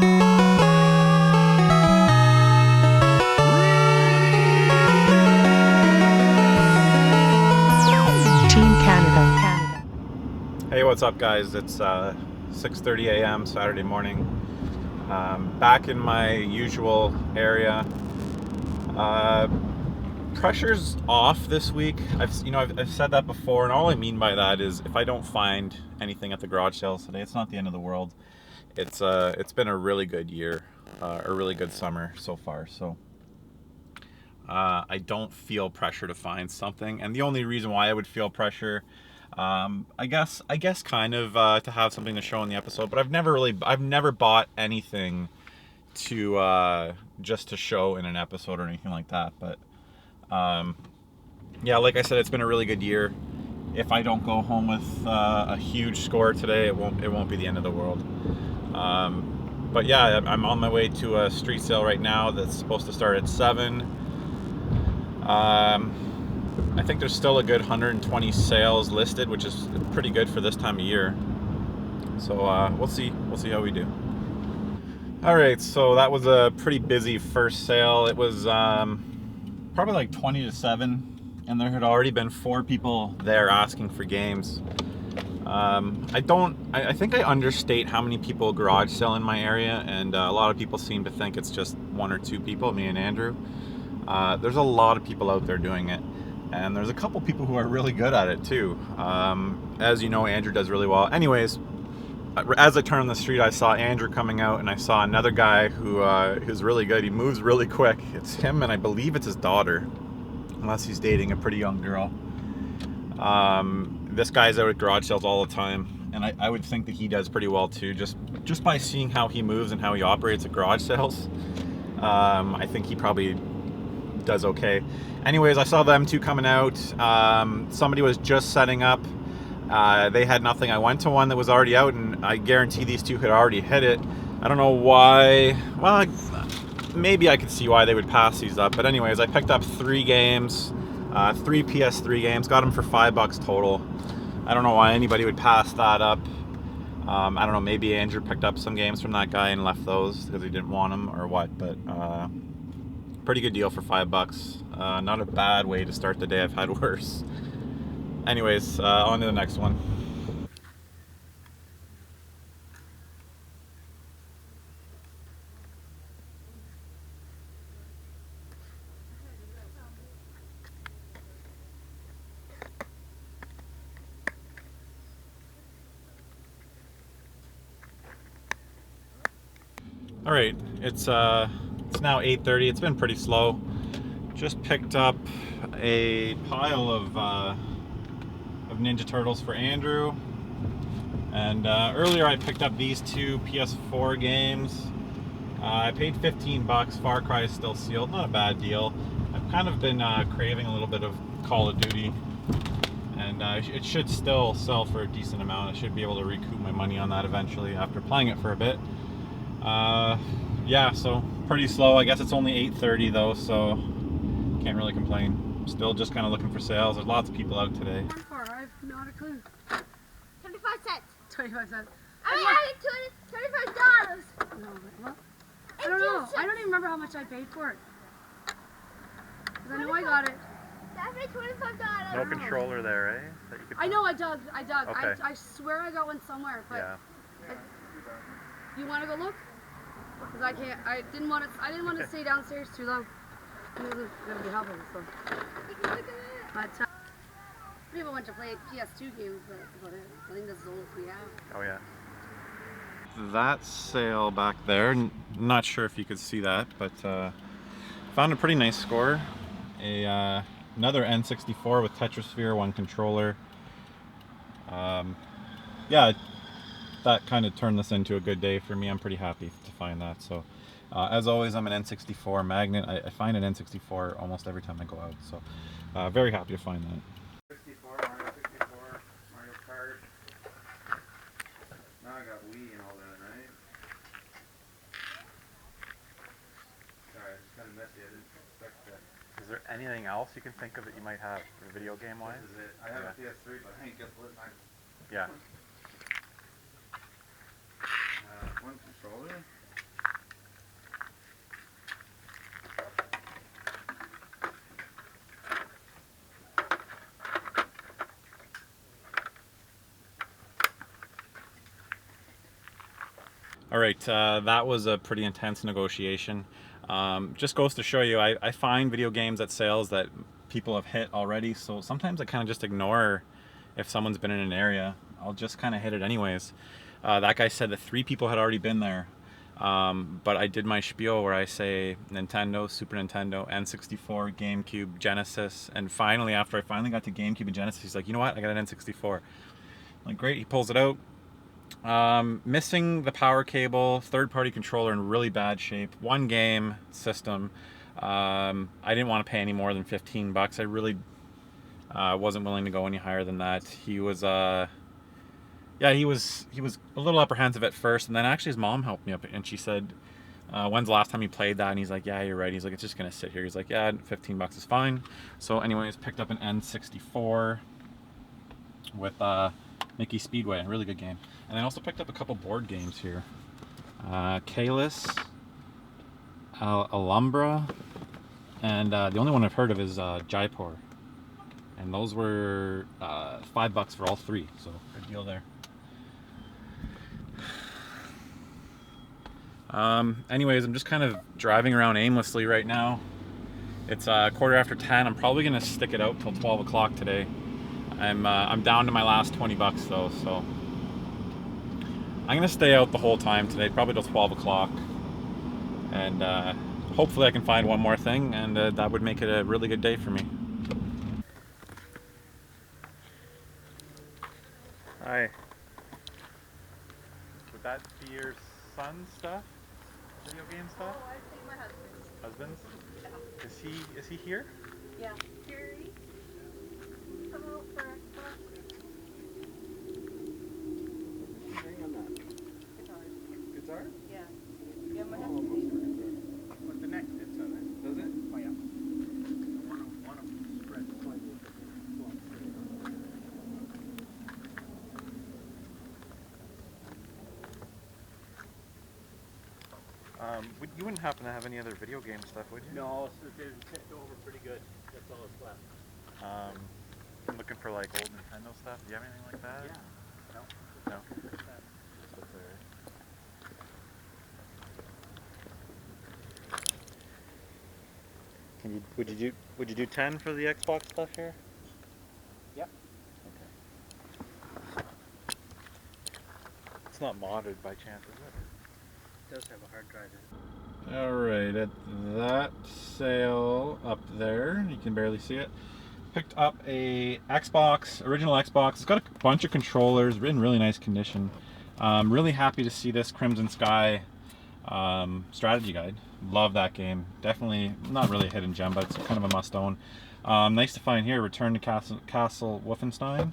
Hey, what's up, guys? It's 6:30 a.m. Saturday morning. Back in my usual area. Pressure's off this week. I've said that before, and all I mean by that is if I don't find anything at the garage sales today, it's not the end of the world. It's been a really good year, a really good summer so far. So I don't feel pressure to find something, and the only reason why I would feel pressure, I guess kind of to have something to show in the episode, but I've never bought anything to just to show in an episode or anything like that. But yeah, like I said, it's been a really good year. If I don't go home with a huge score today, it won't be the end of the world. But yeah, I'm on my way to a street sale right now that's supposed to start at 7. I think there's still a good 120 sales listed, which is pretty good for this time of year. So we'll see how we do. All right, so that was a pretty busy first sale. It was probably like 20 to 7, and there had already been 4 people there asking for games. I think I understate how many people garage sell in my area, and a lot of people seem to think it's just 1 or 2 people, me and Andrew. There's a lot of people out there doing it, and there's a couple people who are really good at it too. As you know, Andrew does really well. Anyways, as I turned on the street, I saw Andrew coming out, and I saw another guy who's really good. He moves really quick. It's him, and I believe it's his daughter, unless he's dating a pretty young girl. This guy's out at garage sales all the time, and I would think that he does pretty well too, just by seeing how he moves and how he operates at garage sales. I think he probably does okay. Anyways, I saw them 2 coming out. Somebody was just setting up. They had nothing. I went to one that was already out, and I guarantee these 2 had already hit it. I don't know why. Well, maybe I could see why they would pass these up. But anyways, I picked up 3 games, 3 PS3 games. Got them for $5 total. I don't know why anybody would pass that up. I don't know. Maybe Andrew picked up some games from that guy and left those because he didn't want them or what. But pretty good deal for $5. Not a bad way to start the day. I've had worse. Anyways, on to the next one. All right, it's now 8:30. It's been pretty slow. Just picked up a pile of Ninja Turtles for Andrew, and earlier I picked up these 2 PS4 games. I paid $15. Far Cry is still sealed. Not a bad deal. I've kind of been craving a little bit of Call of Duty, and it should still sell for a decent amount. I should be able to recoup my money on that eventually after playing it for a bit. Yeah, so pretty slow. I guess it's only 8:30 though, so can't really complain. Still just kind of looking for sales. There's lots of people out today. I have not a clue. 25 cents. 25 cents. I mean, I mean $25. No, well, I don't know. I don't even remember how much I paid for it. Because I know I got it. I paid $25. No controller there, eh? That you could I know I dug. Okay. I swear I got one somewhere, but Yeah. you want to go look? Because I can't. I didn't want to stay downstairs too long. It wasn't gonna be helping. So. You can look at it. But people went to play PS2 games, but I think this is all we have. Oh yeah. That sale back there, not sure if you could see that, but found a pretty nice score. Another N64 with Tetrasphere, 1 controller. Yeah, that kind of turned this into a good day for me. I'm pretty happy to find that. So as always, I'm an N64 magnet. I find an N64 almost every time I go out, so very happy to find that. 64, Mario 64, Mario Kart. Now I got Wii and all that, right? Sorry, it's kind of messy. I didn't expect that. Is there anything else you can think of that you might have, video game wise? This is it. I have a PS3, but I ain't got lit mine. Yeah. 1 controller. All right, that was a pretty intense negotiation. Just goes to show you, I find video games at sales that people have hit already, so sometimes I kind of just ignore if someone's been in an area. I'll just kind of hit it anyways. That guy said that 3 people had already been there, but I did my spiel where I say Nintendo, Super Nintendo, N64, GameCube, Genesis, and finally, after I finally got to GameCube and Genesis, he's like, you know what, I got an N64. I'm like, great, he pulls it out. Missing the power cable, third-party controller in really bad shape, 1 game system. I didn't want to pay any more than 15 bucks. I really wasn't willing to go any higher than that. He was yeah, he was a little apprehensive at first, and then actually his mom helped me up, and she said, when's the last time you played that? And he's like, yeah, you're right. He's like, it's just gonna sit here. He's like, yeah, 15 bucks is fine. So anyways, picked up an N64 with Mickey Speedway, a really good game. And then also picked up a couple board games here. Kalis, Alhambra, and the only one I've heard of is Jaipur. And those were $5 for all 3, so good deal there. Anyways, I'm just kind of driving around aimlessly right now. It's 10:15. I'm probably gonna stick it out till 12 o'clock today. I'm down to my last 20 bucks though, so I'm gonna stay out the whole time today, probably till 12 o'clock, and hopefully I can find one more thing, and that would make it a really good day for me. Hi. Would that be your son's stuff? Video game stuff? Oh, I think my husband's. Husband's? Yeah. Is he here? Yeah. Gary, come out for Guitar? Yeah. Yeah, my husband. But the neck fits on it. Does it? Oh, yeah. One of them spreads slightly. You wouldn't happen to have any other video game stuff, would you? No, it's tipped over pretty good. That's all that's left. I'm looking for like old Nintendo stuff. Do you have anything like that? Yeah. No? Just what's there. Would you do 10 for the Xbox stuff here? Yep. Okay. It's not modded by chance, is it? It does have a hard drive in it. Alright, at that sale up there, you can barely see it, picked up a Xbox, original Xbox. It's got a bunch of controllers, in really nice condition. Really happy to see this Crimson Sky strategy guide. Love that game. Definitely not really a hidden gem, but it's kind of a must own. Nice to find here, Return to Castle Wolfenstein,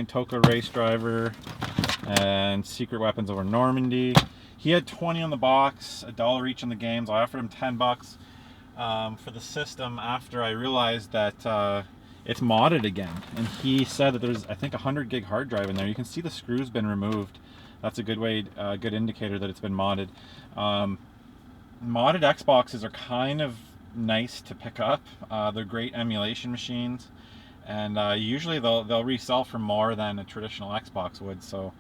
Toka Race Driver, and Secret Weapons over Normandy. He had 20 on the box, $1 each on the games. I offered him 10 bucks for the system after I realized that it's modded again. And he said that there's, I think, a 100 gig hard drive in there. You can see the screw's been removed. That's a good way, good indicator that it's been modded. Modded Xboxes are kind of nice to pick up. They're great emulation machines, and usually they'll resell for more than a traditional Xbox would. So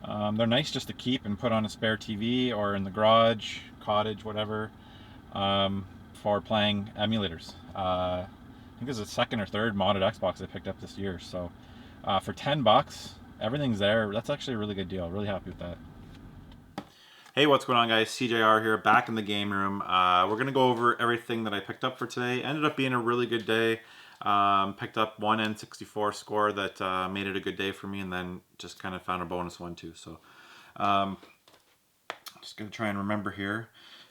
they're nice just to keep and put on a spare TV or in the garage, cottage, whatever, for playing emulators. I think it's the 2nd or 3rd modded Xbox I picked up this year. So for 10 bucks, everything's there. That's actually a really good deal. Really happy with that. Hey, what's going on, guys? SeeJayAre here, back in the game room. We're going to go over everything that I picked up for today. Ended up being a really good day. Picked up one N64 score that made it a good day for me, and then just kind of found a bonus one too. So just going to try and remember here.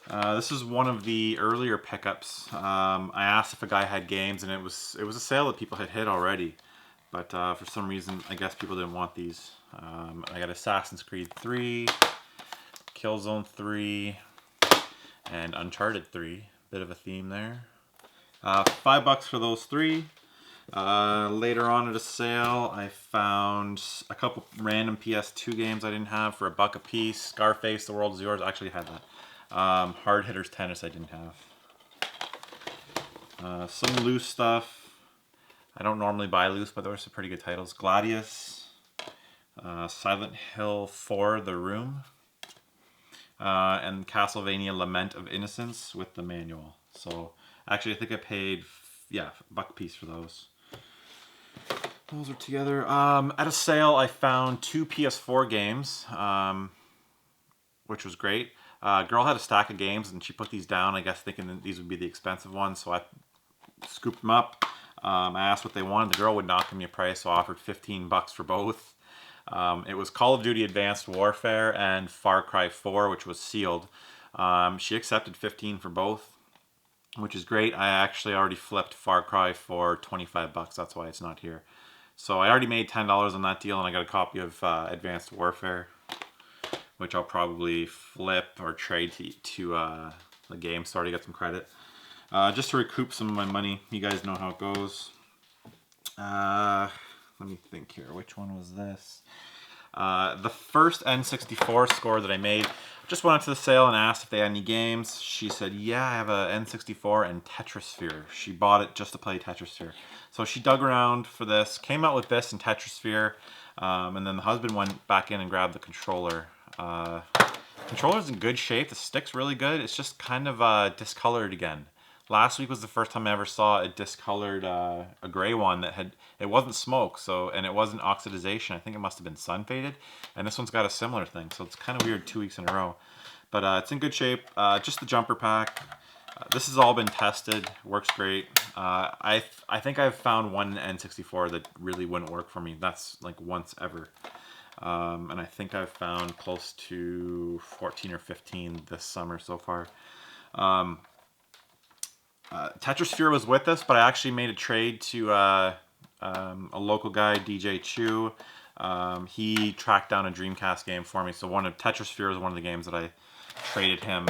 This is one of the earlier pickups. I asked if a guy had games, and it was a sale that people had hit already. But for some reason, I guess people didn't want these. I got Assassin's Creed 3. Killzone 3 and Uncharted 3, bit of a theme there. $5 for those 3. Later on at a sale, I found a couple random PS2 games I didn't have for $1 a piece. Scarface, The World Is Yours, I actually had that. Hard Hitters Tennis I didn't have. Some loose stuff. I don't normally buy loose, but there were some pretty good titles. Gladius, Silent Hill 4, The Room. and Castlevania Lament of Innocence with the manual. So actually, I think I paid, yeah, $1 a piece for those. Those are together. At a sale, I found 2 PS4 games, which was great. Girl had a stack of games, and she put these down, I guess thinking that these would be the expensive ones, so I scooped them up. I asked what they wanted. The girl would not give me a price, so I offered $15 for both. It was Call of Duty Advanced Warfare and Far Cry 4, which was sealed. She accepted $15 for both, which is great. I actually already flipped Far Cry for $25. That's why it's not here. So I already made $10 on that deal, and I got a copy of Advanced Warfare, which I'll probably flip or trade to the game store to get some credit. Just to recoup some of my money. You guys know how it goes. Let me think here. Which one was this? The first N64 score that I made. Just went up to the sale and asked if they had any games. She said, yeah, I have a N64 and Tetrisphere. She bought it just to play Tetrisphere. So she dug around for this, came out with this and Tetrisphere, and then the husband went back in and grabbed the controller. Controller's in good shape. The stick's really good. It's just kind of discolored again. Last week was the first time I ever saw a discolored, a gray one that had, it wasn't smoke, so, and it wasn't oxidization. I think it must have been sun faded, and this one's got a similar thing, so it's kind of weird 2 weeks in a row. But it's in good shape. Just the jumper pack. This has all been tested. Works great. I think I've found one N64 that really wouldn't work for me. That's like once ever. And I think I've found close to 14 or 15 this summer so far. Tetrisphere was with us, but I actually made a trade to a local guy, DJ Chu. He tracked down a Dreamcast game for me, so Tetrisphere was one of the games that I traded him.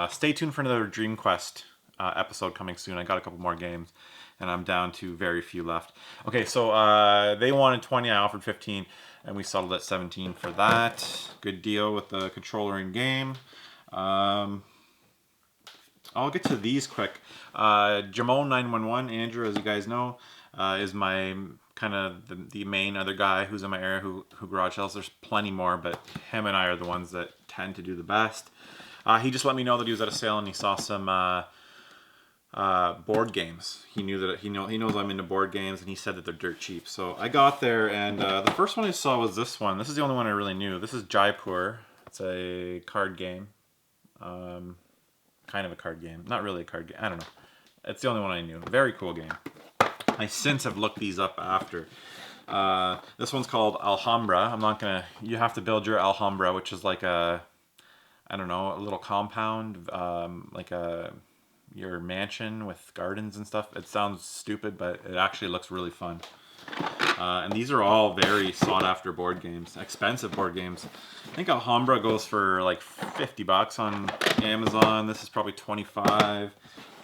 Stay tuned for another Dream Quest episode coming soon. I got a couple more games, and I'm down to very few left. Okay, so they wanted 20, I offered 15, and we settled at 17 for that. Good deal with the controller in game. I'll get to these quick. Jamon911, Andrew, as you guys know, is my kind of the main other guy who's in my area who garage sales. There's plenty more, but him and I are the ones that tend to do the best. He just let me know that he was at a sale and he saw some board games. He knew that he knows I'm into board games, and he said that they're dirt cheap. So I got there, and the first one I saw was this one. This is the only one I really knew. This is Jaipur. It's a card game. Kind of a card game. Not really a card game. I don't know. It's the only one I knew. Very cool game. I since have looked these up after. This one's called Alhambra. I'm not gonna... You have to build your Alhambra, which is like a... I don't know, a little compound. Like your mansion with gardens and stuff. It sounds stupid, but it actually looks really fun. And these are all very sought after board games, expensive board games. I think Alhambra goes for like $50 on Amazon. This is probably 25,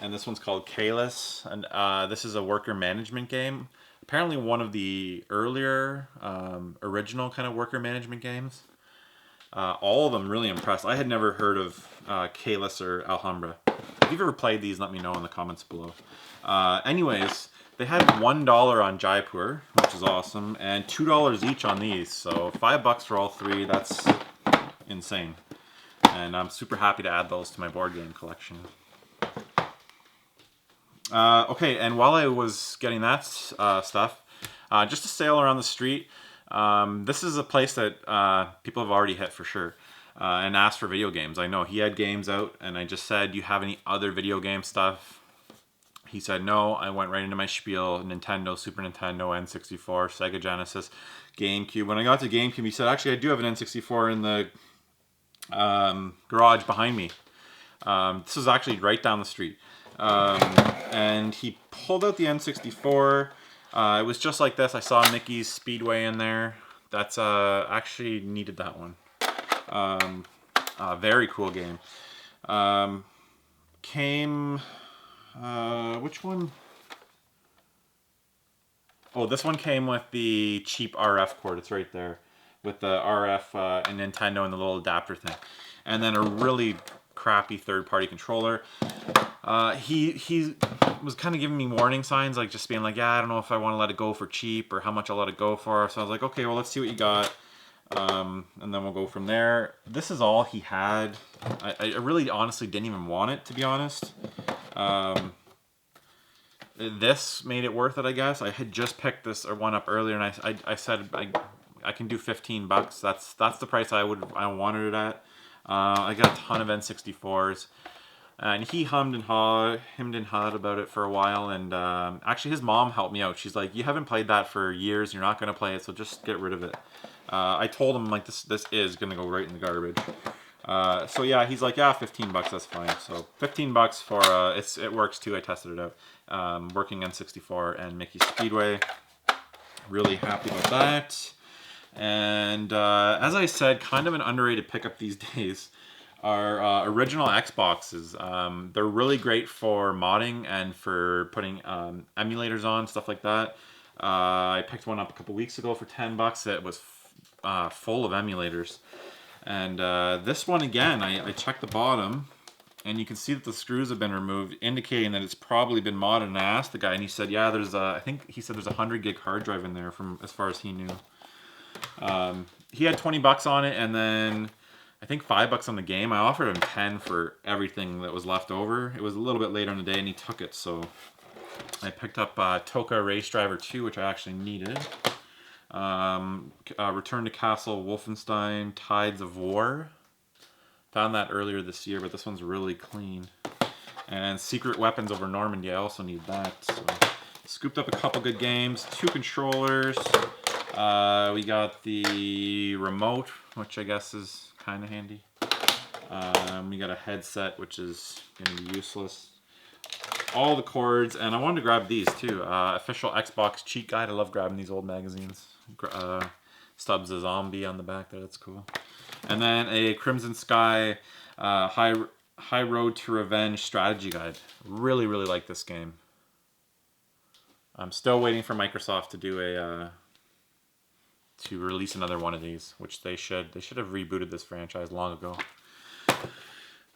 and this one's called Kalis, and this is a worker management game. Apparently one of the earlier original kind of worker management games. All of them really impressed. I had never heard of Kalis or Alhambra. If you've ever played these, let me know in the comments below. Anyways, they had $1 on Jaipur, which is awesome, and $2 each on these. So $5 for all three. That's insane. And I'm super happy to add those to my board game collection. Okay, and while I was getting that stuff, just a sale around the street. This is a place that people have already hit for sure, and asked for video games. I know he had games out, and I just said, do you have any other video game stuff? He said no. I went right into my spiel: Nintendo, Super Nintendo, N64, Sega Genesis, GameCube. When I got to GameCube, he said, actually, I do have an N64 in the garage behind me. This is actually right down the street. And he pulled out the N64. It was just like this. I saw Mickey's Speedway in there. That's actually needed that one. Very cool game. Which one? Oh, this one came with the cheap RF cord. It's right there with the RF and Nintendo and the little adapter thing. And then a really crappy third-party controller. He was kind of giving me warning signs, like just being like, yeah, I don't know if I want to let it go for cheap or how much I'll let it go for. So I was like, okay, well, let's see what you got. And then we'll go from there. This is all he had. I really honestly didn't even want it, to be honest. This made it worth it, I guess. I had just picked this one up earlier, and I said I can do $15. That's the price I wanted it at. I got a ton of N64s, and he hummed and hawed about it for a while. And actually, his mom helped me out. She's like, "You haven't played that for years. You're not gonna play it, so just get rid of it." I told him like this is gonna go right in the garbage. So yeah, he's like, yeah, $15, that's fine. So $15 for it works too. I tested it out. Working N64 and Mickey Speedway. Really happy about that. And as I said, kind of an underrated pickup these days are original Xboxes. They're really great for modding and for putting emulators on, stuff like that. I picked one up a couple weeks ago for $10. It was full of emulators. And this one, again, I checked the bottom, and you can see that the screws have been removed, indicating that it's probably been modded. And I asked the guy, and he said, yeah, I think he said there's a 100 gig hard drive in there, from as far as he knew. He had $20 on it, and then I think $5 on the game. I offered him 10 for everything that was left over. It was a little bit later in the day, and he took it, so I picked up Toka Race Driver 2, which I actually needed. Return to Castle Wolfenstein Tides of War. Found that earlier this year, but this one's really clean. And Secret Weapons Over Normandy, I also need that. So scooped up a couple good games. 2 controllers. We got the remote, which I guess is kind of handy. We got a headset, which is going to be useless. All the cords, and I wanted to grab these too. Official Xbox cheat guide. I love grabbing these old magazines. Stubbs a zombie on the back there. That's cool. And then a Crimson Sky High Road to Revenge strategy guide. Really, really like this game. I'm still waiting for Microsoft to do to release another one of these, which they should. They should have rebooted this franchise long ago.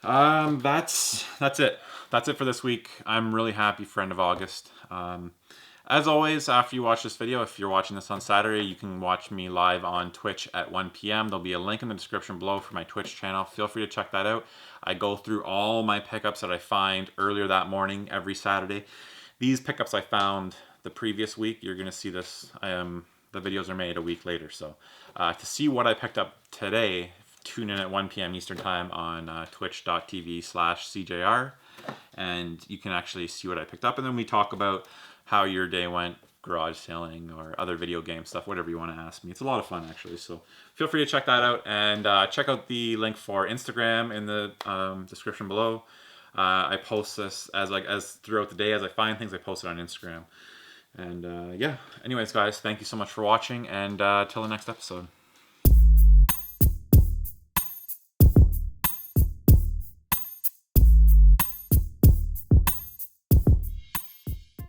That's it. That's it for this week. I'm really happy for end of August. As always, after you watch this video, if you're watching this on Saturday, you can watch me live on Twitch at 1 p.m. There'll be a link in the description below for my Twitch channel. Feel free to check that out. I go through all my pickups that I find earlier that morning every Saturday. These pickups I found the previous week. You're going to see this. The videos are made a week later. So to see what I picked up today, tune in at 1 p.m. Eastern Time on twitch.tv/SeeJayAre, and you can actually see what I picked up. And then we talk about how your day went, garage sailing, or other video game stuff, whatever you want to ask me. It's a lot of fun, actually. So feel free to check that out, and check out the link for Instagram in the description below. I post this as throughout the day as I find things. I post it on Instagram. And yeah, anyways, guys, thank you so much for watching, and till the next episode.